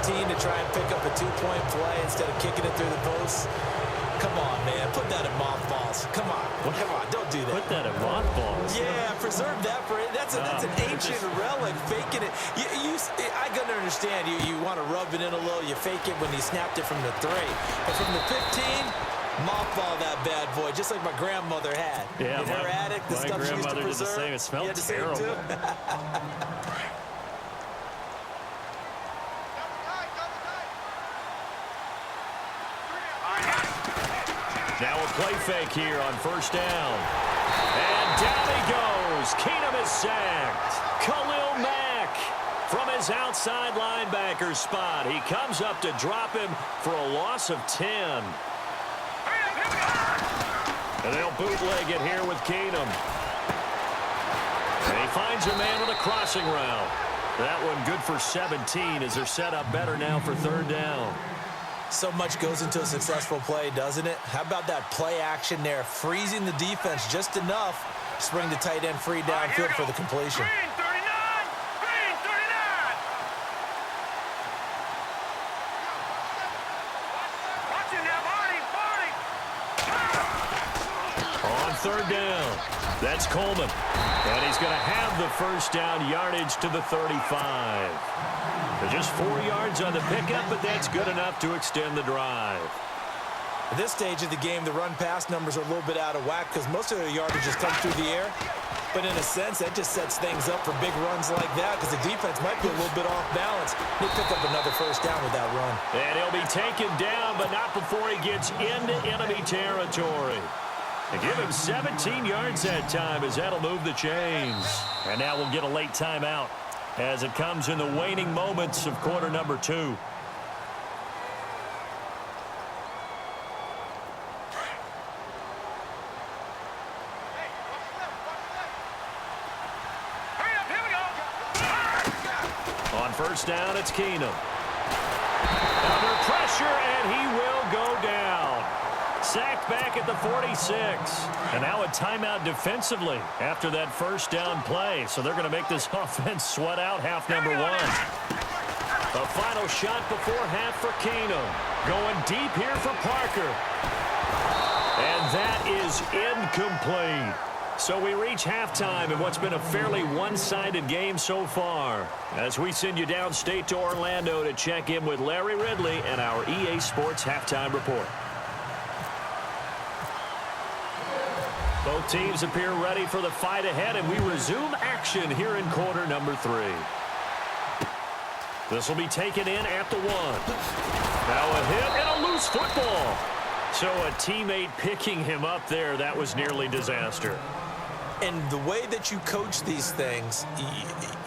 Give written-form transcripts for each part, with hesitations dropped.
15 to try and pick up a 2-point play instead of kicking it through the post. Come on, man. Put that in mothballs. Come on. Come on. Don't do that. Put that in mothballs? Yeah, preserve that for it. That's an ancient relic, faking it. I can understand. You want to rub it in a little. You fake it when he snapped it from the 3. But from the 15, mothball that bad boy, just like my grandmother had. Yeah, in her attic, the stuff she used to preserve. Did the same. It smelled terrible. Now a play fake here on first down. And down he goes. Keenum is sacked. Khalil Mack from his outside linebacker spot. He comes up to drop him for a loss of 10. And they'll bootleg it here with Keenum. And he finds a man with a crossing route. That one good for 17 as they're set up better now for third down. So much goes into a successful play, doesn't it? How about that play action there, freezing the defense just enough to bring the tight end free downfield for the completion. Green 39! Green 39! Watch it now, Barney! On third down, that's Coleman. And he's going to have the first down yardage to the 35. They're just 4 yards on the pickup, but that's good enough to extend the drive. At this stage of the game, the run-pass numbers are a little bit out of whack because most of their yardage has come through the air. But in a sense, that just sets things up for big runs like that because the defense might be a little bit off balance. They pick up another first down with that run. And he'll be taken down, but not before he gets into enemy territory. They give him 17 yards that time as that'll move the chains. And now we'll get a late timeout as it comes in the waning moments of quarter number 2. On first down, it's Keenum. Under pressure, and he will go down. Sacked back at the 46. And now a timeout defensively after that first down play. So they're going to make this offense sweat out half number 1. A final shot before half for Keenum. Going deep here for Parker. And that is incomplete. So we reach halftime in what's been a fairly one-sided game so far. As we send you downstate to Orlando to check in with Larry Ridley and our EA Sports Halftime Report. Both teams appear ready for the fight ahead, and we resume action here in quarter number 3. This will be taken in at the 1. Now a hit and a loose football. So a teammate picking him up there, that was nearly disaster. And the way that you coach these things,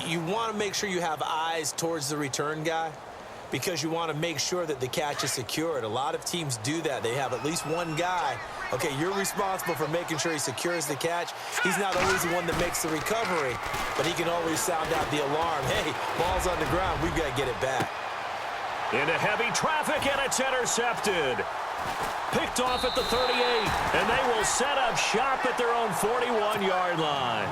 you want to make sure you have eyes towards the return guy because you want to make sure that the catch is secured. A lot of teams do that. They have at least one guy. Okay, you're responsible for making sure he secures the catch. He's not always the one that makes the recovery, but he can always sound out the alarm. Hey, ball's on the ground. We've got to get it back. Into heavy traffic, and it's intercepted. Picked off at the 38, and they will set up shop at their own 41-yard line.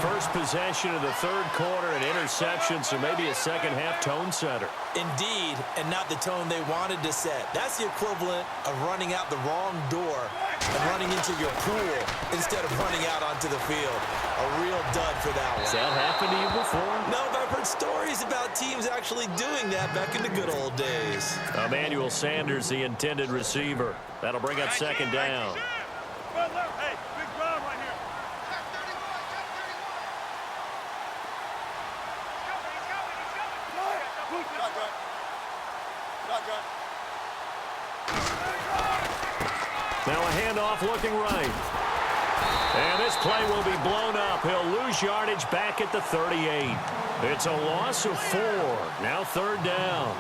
First possession of the third quarter, an interception, so maybe a second-half tone setter. Indeed, and not the tone they wanted to set. That's the equivalent of running out the wrong door and running into your pool instead of running out onto the field. A real dud for that one. Has that happened to you before? No, but I've heard stories about teams actually doing that back in the good old days. Emmanuel Sanders, the intended receiver. That'll bring up second down. Hey, big drive right here. Now a handoff looking right. And this play will be blown up. He'll lose yardage back at the 38. It's a loss of 4. Now third down.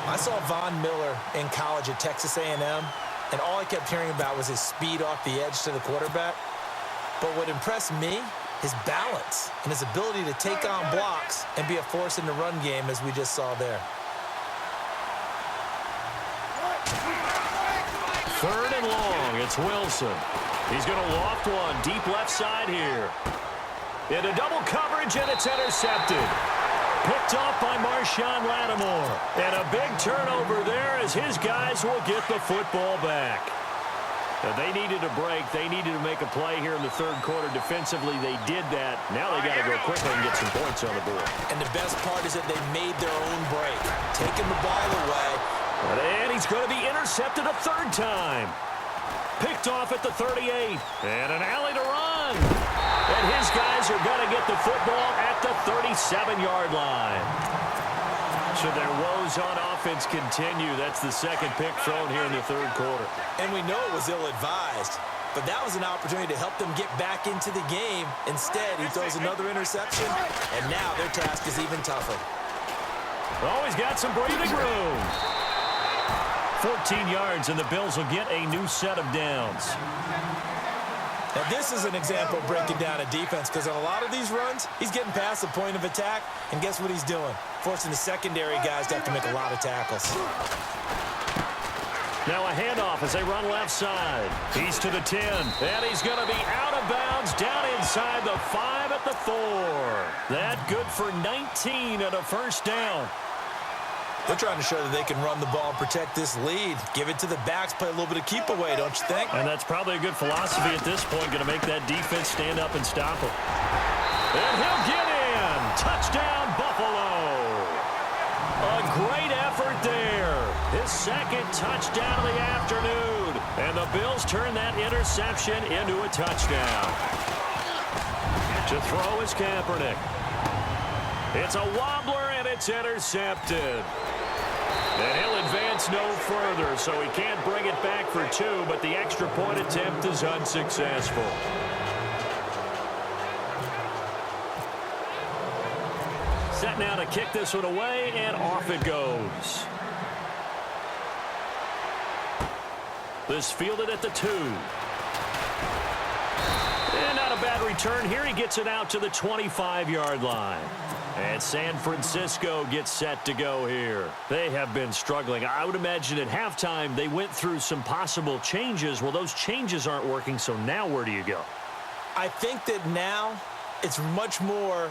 I saw Von Miller in college at Texas A&M, and all I kept hearing about was his speed off the edge to the quarterback. But what impressed me, his balance and his ability to take on blocks and be a force in the run game, as we just saw there. Third and long, it's Wilson. He's going to loft one deep left side here. Into double coverage, and it's intercepted. Picked picked off by Marshawn Lattimore. And a big turnover there as his guys will get the football back. They needed a break. They needed to make a play here in the third quarter. Defensively, they did that. Now they got to go quickly and get some points on the board. And the best part is that they made their own break, taking the ball away. And he's going to be intercepted a third time. Picked off at the 38. And an alley to run. And his guys are going to get the football at the 37-yard line. So their woes on offense continue. That's the second pick thrown here in the third quarter. And we know it was ill-advised, but that was an opportunity to help them get back into the game. Instead, he throws another interception, and now their task is even tougher. Oh, he's got some breathing room. 14 yards, and the Bills will get a new set of downs. Now, this is an example of breaking down a defense, because on a lot of these runs, he's getting past the point of attack, and guess what he's doing? Forcing the secondary guys to have to make a lot of tackles. Now a handoff as they run left side. He's to the 10, and he's going to be out of bounds down inside the 5 at the 4. That good for 19 and a first down. They're trying to show that they can run the ball and protect this lead. Give it to the backs, play a little bit of keep away, don't you think? And that's probably a good philosophy at this point, going to make that defense stand up and stop him. And he'll get in. Touchdown, Buffalo. A great effort there. His second touchdown of the afternoon. And the Bills turn that interception into a touchdown. To throw is Kaepernick. It's a wobbler, and it's intercepted. And he'll advance no further, so he can't bring it back for 2, but the extra point attempt is unsuccessful. Set now to kick this one away, and off it goes. This fielded at the 2. And not a bad return here. He gets it out to the 25-yard line. And San Francisco gets set to go here. They have been struggling. I would imagine at halftime they went through some possible changes. Well, those changes aren't working, so now where do you go? I think that now it's much more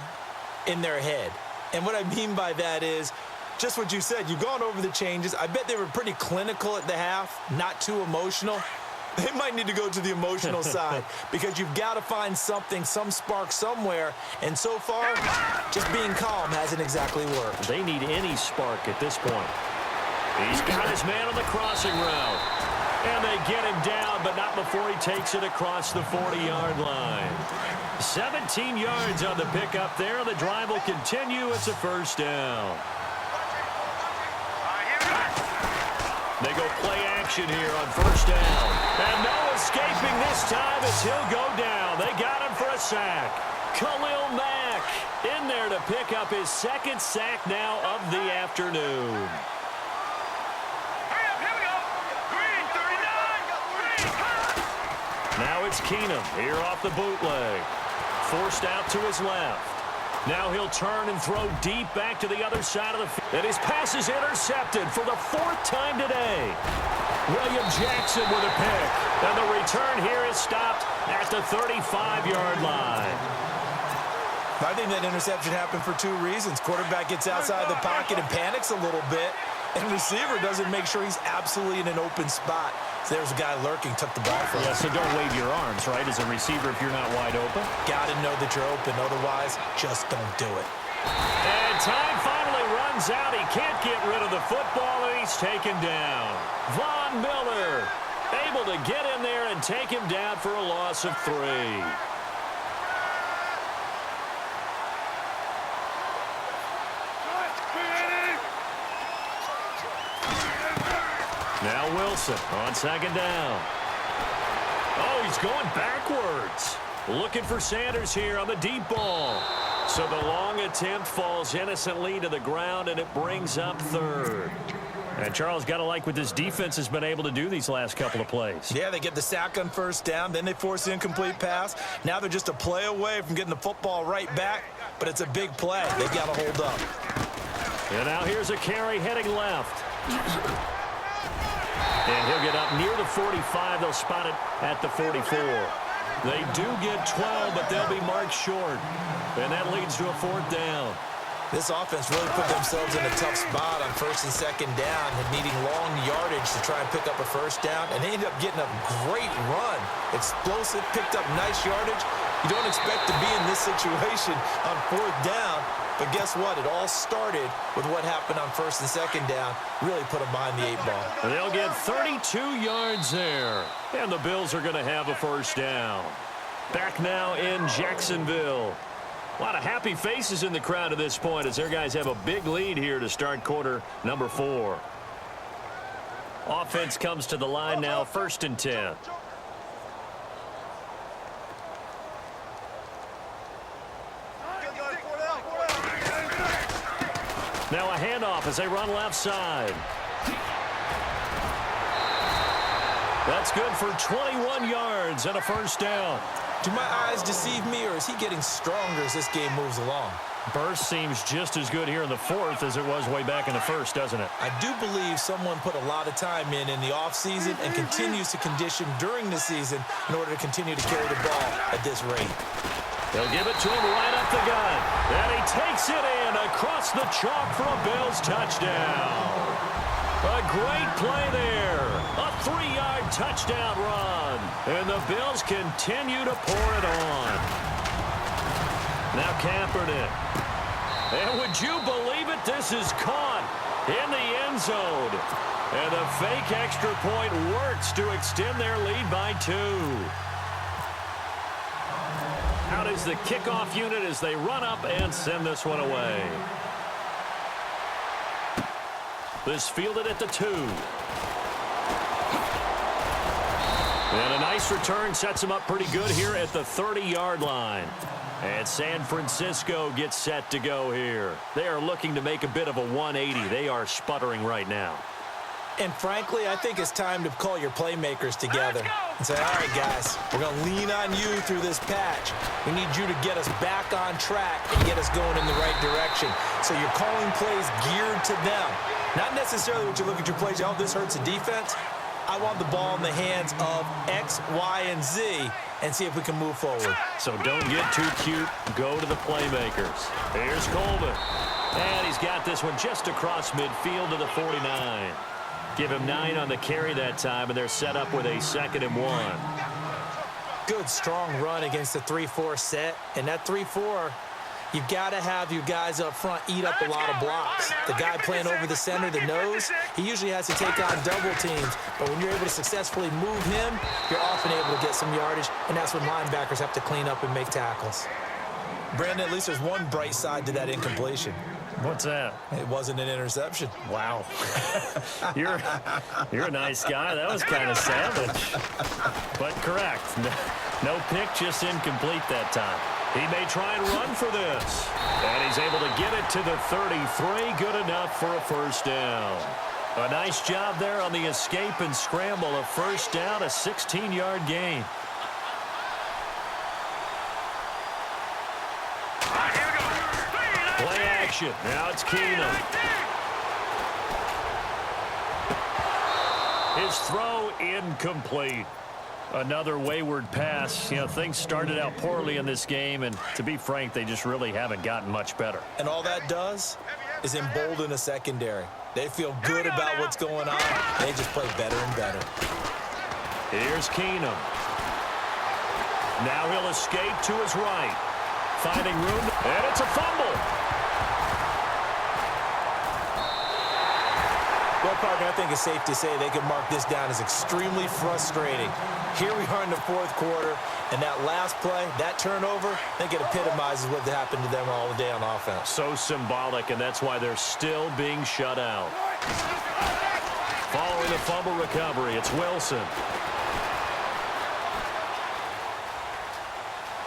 in their head. And what I mean by that is just what you said. You've gone over the changes. I bet they were pretty clinical at the half, not too emotional. They might need to go to the emotional side because you've got to find something, some spark somewhere. And so far, just being calm hasn't exactly worked. They need any spark at this point. He's got his man on the crossing route. And they get him down, but not before he takes it across the 40-yard line. 17 yards on the pickup there. The drive will continue. It's a first down. They go play action here on first down. And no escaping this time as he'll go down. They got him for a sack. Khalil Mack in there to pick up his second sack now of the afternoon. Hurry up, here we go. Green, 39. Now it's Keenum here off the bootleg. Forced out to his left. Now he'll turn and throw deep back to the other side of the field. And his pass is intercepted for the 4th time today. William Jackson with a pick. And the return here is stopped at the 35-yard line. I think that interception happened for 2 reasons. Quarterback gets outside the pocket and panics a little bit. And receiver doesn't make sure he's absolutely in an open spot. So there's a guy lurking, took the ball from him. Yeah, so don't wave your arms, right, as a receiver if you're not wide open. Got to know that you're open. Otherwise, just don't do it. And time finally runs out. He can't get rid of the football, and he's taken down. Von Miller able to get in there and take him down for a loss of 3. Now Wilson on second down. Oh, he's going backwards. Looking for Sanders here on the deep ball. So the long attempt falls innocently to the ground, and it brings up 3rd. And Charles, got to like what this defense has been able to do these last couple of plays. Yeah, they get the sack on first down, then they force the incomplete pass. Now they're just a play away from getting the football right back, but it's a big play. They've got to hold up. And now here's a carry heading left. And he'll get up near the 45. They'll spot it at the 44. They do get 12, but they'll be marked short. And that leads to a 4th down. This offense really put themselves in a tough spot on first and second down and needing long yardage to try and pick up a first down, and they ended up getting a great run. Explosive, picked up nice yardage. You don't expect to be in this situation on fourth down, but guess what? It all started with what happened on first and second down. Really put them behind the 8-ball. They'll get 32 yards there, and the Bills are going to have a first down. Back now in Jacksonville. A lot of happy faces in the crowd at this point as their guys have a big lead here to start quarter number 4. Offense comes to the line now, 1st and 10. Now a handoff as they run left side. That's good for 21 yards and a first down. Do my eyes deceive me, or is he getting stronger as this game moves along? Burst seems just as good here in the 4th as it was way back in the 1st, doesn't it? I do believe someone put a lot of time in the offseason and continues to condition during the season in order to continue to carry the ball at this rate. They'll give it to him right up the gun. And he takes it in across the chalk for a Bills touchdown. A great play there. A 3-yard touchdown run. And the Bills continue to pour it on. Now Kaepernick. And would you believe it? This is caught in the end zone. And the fake extra point works to extend their lead by 2. Out is the kickoff unit as they run up and send this one away. This fielded at the 2. And a nice return sets him up pretty good here at the 30-yard line. And San Francisco gets set to go here. They are looking to make a bit of a 180. They are sputtering right now. And frankly, I think it's time to call your playmakers together and say, all right, guys, we're going to lean on you through this patch. We need you to get us back on track and get us going in the right direction. So you're calling plays geared to them. Not necessarily what you look at your plays, oh, this hurts the defense. I want the ball in the hands of X, Y, and Z and see if we can move forward. So don't get too cute. Go to the playmakers. Here's Coleman. And he's got this one just across midfield to the 49. Give him 9 on the carry that time, and they're set up with a 2nd and 1. Good, strong run against the 3-4 set. And that 3-4, you've got to have your guys up front eat up a lot of blocks. The guy playing over the center, the nose, he usually has to take on double teams. But when you're able to successfully move him, you're often able to get some yardage, and that's when linebackers have to clean up and make tackles. Brandon, at least there's one bright side to that incompletion. What's that? It wasn't an interception. Wow. You're a nice guy. That was kind of savage. But correct. No pick, just incomplete that time. He may try and run for this. And he's able to get it to the 33. Good enough for a first down. A nice job there on the escape and scramble. A first down, a 16-yard gain. Play action. Now it's Keenum. His throw incomplete. Another wayward pass. You know, things started out poorly in this game, and to be frank, they just really haven't gotten much better. And all that does is embolden a secondary. They feel good about what's going on. They just play better and better. Here's Keenum. Now he'll escape to his right. Finding room, and it's a fumble. Well, partner, I think it's safe to say they can mark this down as extremely frustrating. Here we are in the 4th quarter, and that last play, that turnover, I think it epitomizes what happened to them all day on offense. So symbolic, and that's why they're still being shut out. Following the fumble recovery, it's Wilson.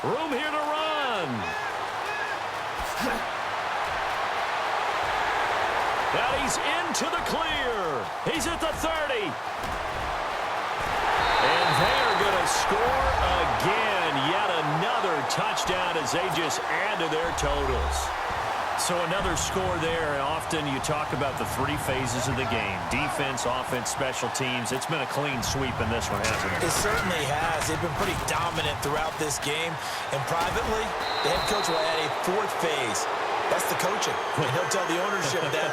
Room here to run. Now he's into the clear. He's at the 30. And they are going to score again. Yet another touchdown as they just add to their totals. So another score there. Often you talk about the 3 phases of the game. Defense, offense, special teams. It's been a clean sweep in this one, hasn't it? It certainly has. They've been pretty dominant throughout this game. And privately, the head coach will add a 4th phase. That's the coaching. And he'll tell the ownership that